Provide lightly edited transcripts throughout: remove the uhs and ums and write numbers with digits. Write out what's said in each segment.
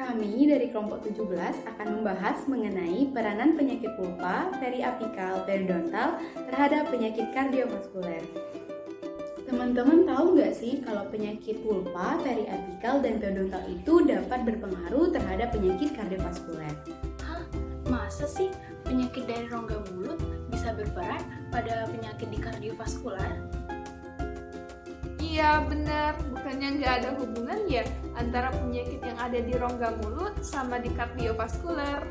Kami dari kelompok 17 akan membahas mengenai peranan penyakit pulpa, periapikal, periodontal terhadap penyakit kardiovaskuler. Teman-teman tahu nggak sih kalau penyakit pulpa, periapikal, dan periodontal itu dapat berpengaruh terhadap penyakit kardiovaskuler? Hah? Masa sih penyakit dari rongga mulut bisa berperan pada penyakit di kardiovaskuler? Iya benar, bukannya nggak ada hubungan ya antara penyakit yang ada di rongga mulut sama di kardiovaskuler.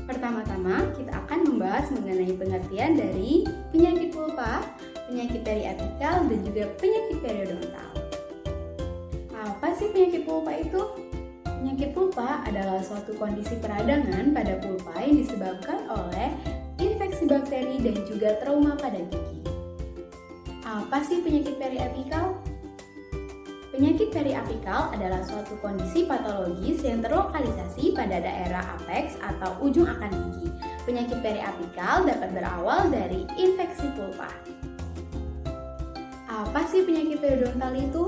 Pertama-tama kita akan membahas mengenai pengertian dari penyakit pulpa, penyakit periapikal, dan juga penyakit periodontal. Apa sih penyakit pulpa itu? Penyakit pulpa adalah suatu kondisi peradangan pada pulpa yang disebabkan oleh infeksi bakteri dan juga trauma pada gigi. Apa sih penyakit periapikal? Penyakit periapikal adalah suatu kondisi patologis yang terlokalisasi pada daerah apex atau ujung akar gigi. Penyakit periapikal dapat berawal dari infeksi pulpa. Apa sih penyakit periodontal itu?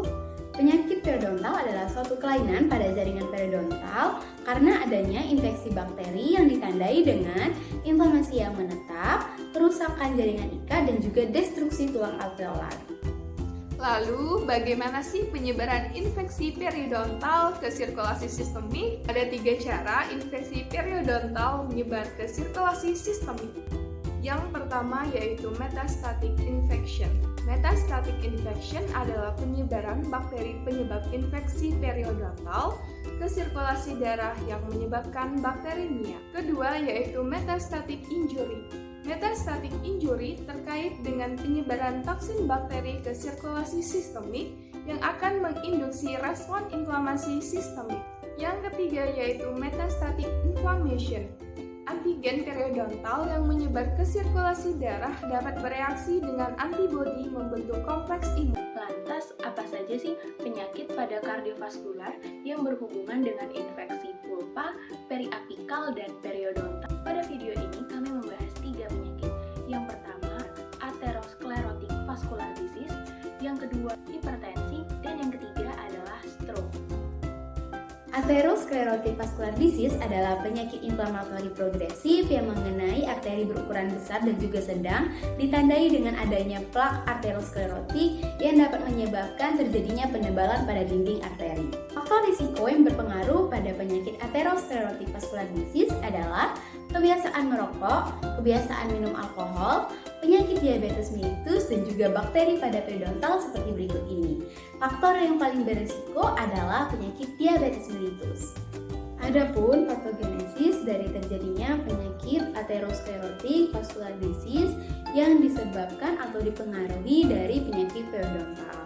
Penyakit periodontal adalah suatu kelainan pada jaringan periodontal karena adanya infeksi bakteri yang ditandai dengan inflamasi yang menetap, kerusakan jaringan ikat, dan juga destruksi tulang alveolar. Lalu, bagaimana sih penyebaran infeksi periodontal ke sirkulasi sistemik? Ada 3 cara infeksi periodontal menyebar ke sirkulasi sistemik. Yang pertama yaitu metastatic infection. Metastatic infection adalah penyebaran bakteri penyebab infeksi periodontal ke sirkulasi darah yang menyebabkan bakteremia. Kedua yaitu metastatic injury. Metastatic injury terkait dengan penyebaran toksin bakteri ke sirkulasi sistemik yang akan menginduksi respon inflamasi sistemik. Yang ketiga yaitu metastatic inflammation. Antigen periodontal yang menyebar ke sirkulasi darah dapat bereaksi dengan antibodi membentuk kompleks imun. Lantas, apa saja sih penyakit pada kardiovaskuler yang berhubungan dengan infeksi pulpa, periapikal, dan periodontal? Pada video ini kami membahas 3 penyakit. Yang pertama, atherosclerotic vascular disease, yang kedua, hipertensi, dan yang ketiga adalah stroke. Atherosclerotic vascular disease adalah penyakit inflamatori progresif yang mengenai arteri berukuran besar dan juga sedang, ditandai dengan adanya plak atherosclerotik yang dapat menyebabkan terjadinya penebalan pada dinding arteri. Faktor risiko yang berpengaruh pada penyakit atherosclerotic vascular disease adalah kebiasaan merokok, kebiasaan minum alkohol, penyakit diabetes mellitus, dan juga bakteri pada periodontal seperti berikut ini. Faktor yang paling berisiko adalah penyakit diabetes mellitus. Adapun patogenesis dari terjadinya penyakit atherosclerotic vascular disease yang disebabkan atau dipengaruhi dari penyakit periodontal.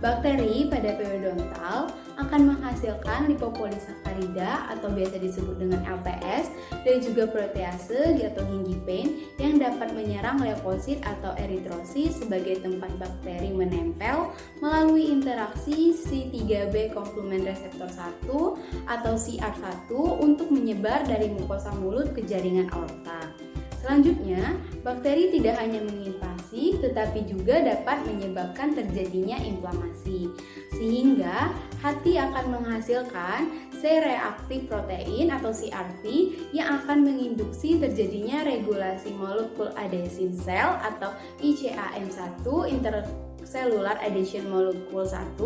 Bakteri pada periodontal akan menghasilkan lipopolisakarida atau biasa disebut dengan LPS dan juga protease atau gingipain yang dapat menyerang leukosit atau eritrosit sebagai tempat bakteri menempel melalui interaksi C3b komplement reseptor 1 atau CR1 untuk menyebar dari mukosa mulut ke jaringan aorta. Selanjutnya, bakteri tidak hanya menginvasi tetapi juga dapat menyebabkan terjadinya inflamasi, sehingga hati akan menghasilkan C-reaktif protein atau CRP yang akan menginduksi terjadinya regulasi molekul adesin sel atau ICAM1 intercellular adhesion molecule 1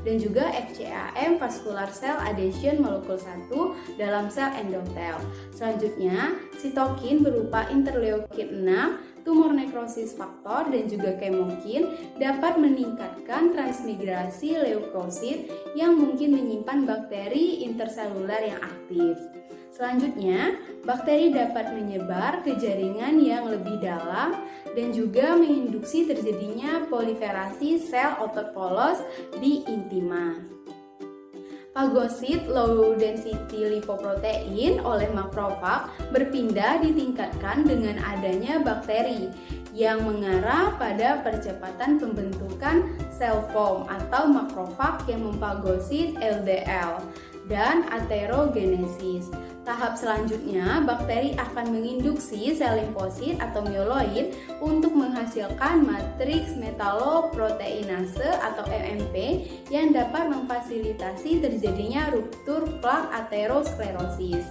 dan juga FCAM vascular cell adhesion molecule 1 dalam sel endotel. Selanjutnya, sitokin berupa interleukin 6, tumor nekrosis faktor, dan juga kemokin dapat meningkatkan transmigrasi leukosit yang mungkin menyimpan bakteri interselular yang aktif. Selanjutnya, bakteri dapat menyebar ke jaringan yang lebih dalam dan juga menginduksi terjadinya proliferasi sel otot polos di intima. Fagosit low density lipoprotein oleh makrofag berpindah ditingkatkan dengan adanya bakteri yang mengarah pada percepatan pembentukan sel foam atau makrofag yang memfagosit LDL. dan aterogenesis. Tahap selanjutnya, bakteri akan menginduksi sel limfosit atau mieloid untuk menghasilkan matriks metaloproteinase atau MMP yang dapat memfasilitasi terjadinya ruptur plak aterosklerosis.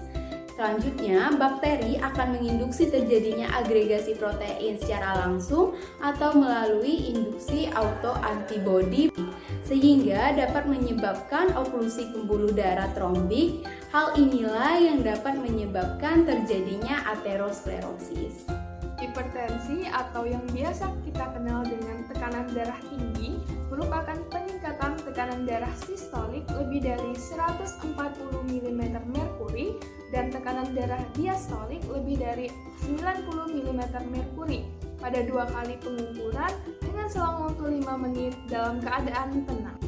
Selanjutnya, bakteri akan menginduksi terjadinya agregasi protein secara langsung atau melalui induksi autoantibodi sehingga dapat menyebabkan oklusi pembuluh darah trombik. Hal inilah yang dapat menyebabkan terjadinya aterosklerosis. Hipertensi atau yang biasa kita kenal dengan tekanan darah tinggi merupakan peningkatan tekanan darah sistolik lebih dari 140 mm merkuri dan tekanan darah diastolik lebih dari 90 mm merkuri pada 2 kali pengukuran dengan selang waktu 5 menit dalam keadaan tenang.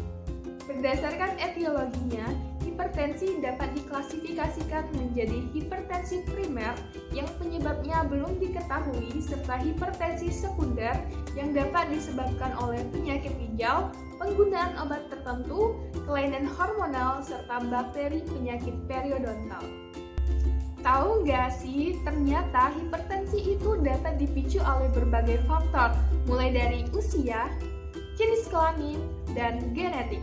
Berdasarkan etiologinya, hipertensi dapat diklasifikasikan menjadi hipertensi primer yang penyebabnya belum diketahui serta hipertensi sekunder yang dapat disebabkan oleh penyakit ginjal, penggunaan obat tertentu, kelainan hormonal, serta bakteri penyakit periodontal. Tahu nggak sih, ternyata hipertensi itu dapat dipicu oleh berbagai faktor, mulai dari usia, jenis kelamin, dan genetik.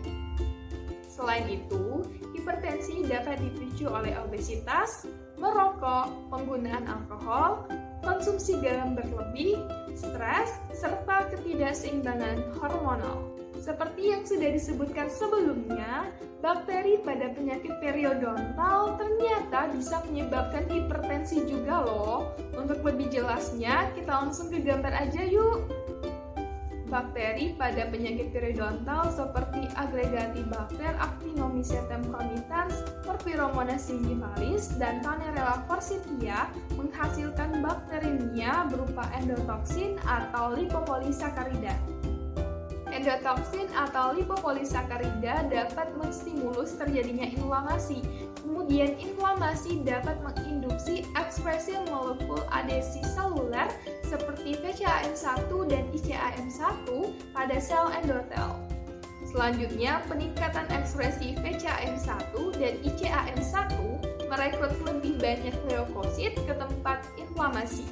Selain itu, hipertensi dapat dipicu oleh obesitas, merokok, penggunaan alkohol, konsumsi garam berlebih, stres, serta ketidakseimbangan hormonal. Seperti yang sudah disebutkan sebelumnya, bakteri pada penyakit periodontal ternyata bisa menyebabkan hipertensi juga loh. Untuk lebih jelasnya, kita langsung ke gambar aja yuk. Bakteri pada penyakit periodontal seperti Agregatibacter actinomycetem comitans, Porphyromonas gingivalis, dan Panerella forsythia menghasilkan bakterinia berupa endotoksin atau lipopolisakarida. Endotoksin atau lipopolisakarida dapat menstimulus terjadinya inflamasi. Kemudian inflamasi dapat menginduksi ekspresi molekul adesi seluler seperti VCAM1 dan ICAM1 pada sel endotel. Selanjutnya, peningkatan ekspresi VCAM1 dan ICAM1 merekrut lebih banyak leukosit ke tempat inflamasi.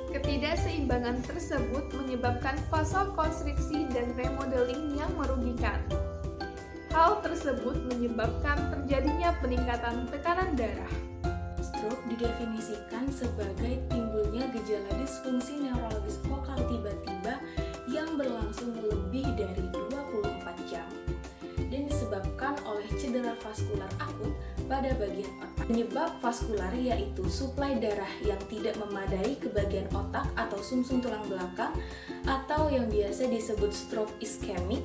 Ketidakseimbangan tersebut menyebabkan vasokonstriksi dan remodeling yang merugikan. Hal tersebut menyebabkan terjadinya peningkatan tekanan darah. Stroke didefinisikan sebagai timbulnya gejala disfungsi neurologis vokal tiba-tiba yang berlangsung lebih dari 24 jam dan disebabkan oleh cedera vaskular akut pada bagian otak. Penyebab vaskular yaitu suplai darah yang tidak memadai ke bagian otak atau sumsum tulang belakang atau yang biasa disebut stroke ischemic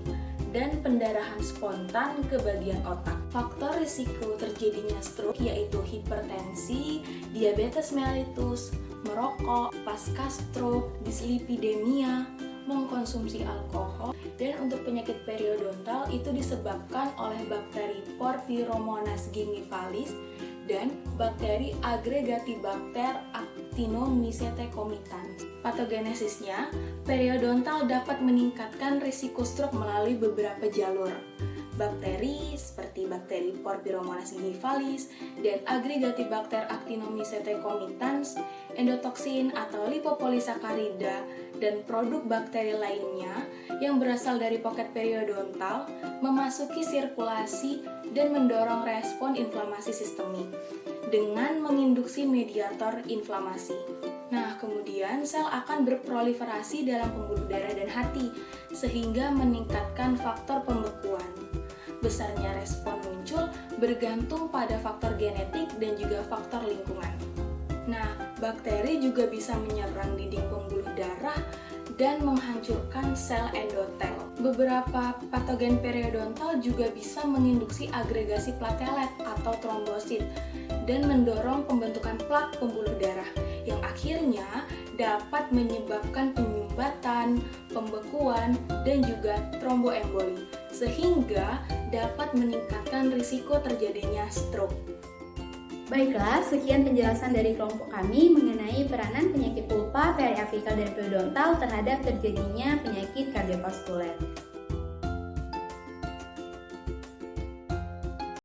dan pendarahan spontan ke bagian otak. Faktor risiko terjadinya stroke yaitu hipertensi, diabetes mellitus, merokok, pasca stroke, dislipidemia, mengkonsumsi alkohol, dan untuk penyakit periodontal itu disebabkan oleh bakteri Porphyromonas gingivalis dan bakteri Agregatibacter actinomycetem comitans. Patogenesisnya, periodontal dapat meningkatkan risiko stroke melalui beberapa jalur. Bakteri seperti bakteri Porphyromonas gingivalis dan Agregatibacter actinomycetem comitans, endotoksin atau lipopolisakarida, dan produk bakteri lainnya yang berasal dari pocket periodontal memasuki sirkulasi dan mendorong respon inflamasi sistemik dengan menginduksi mediator inflamasi. Nah, kemudian sel akan berproliferasi dalam pembuluh darah dan hati sehingga meningkatkan faktor pembekuan. Besarnya respon muncul bergantung pada faktor genetik dan juga faktor lingkungan. Nah, bakteri juga bisa menyerang dinding pembuluh darah dan menghancurkan sel endotel. Beberapa patogen periodontal juga bisa menginduksi agregasi platelet atau trombosit dan mendorong pembentukan plak pembuluh darah yang akhirnya dapat menyebabkan penyumbatan, pembekuan, dan juga tromboemboli sehingga dapat meningkatkan risiko terjadinya stroke. Baiklah, sekian penjelasan dari kelompok kami mengenai peranan penyakit pulpa, periapikal, dan periodontal terhadap terjadinya penyakit kardiovaskuler.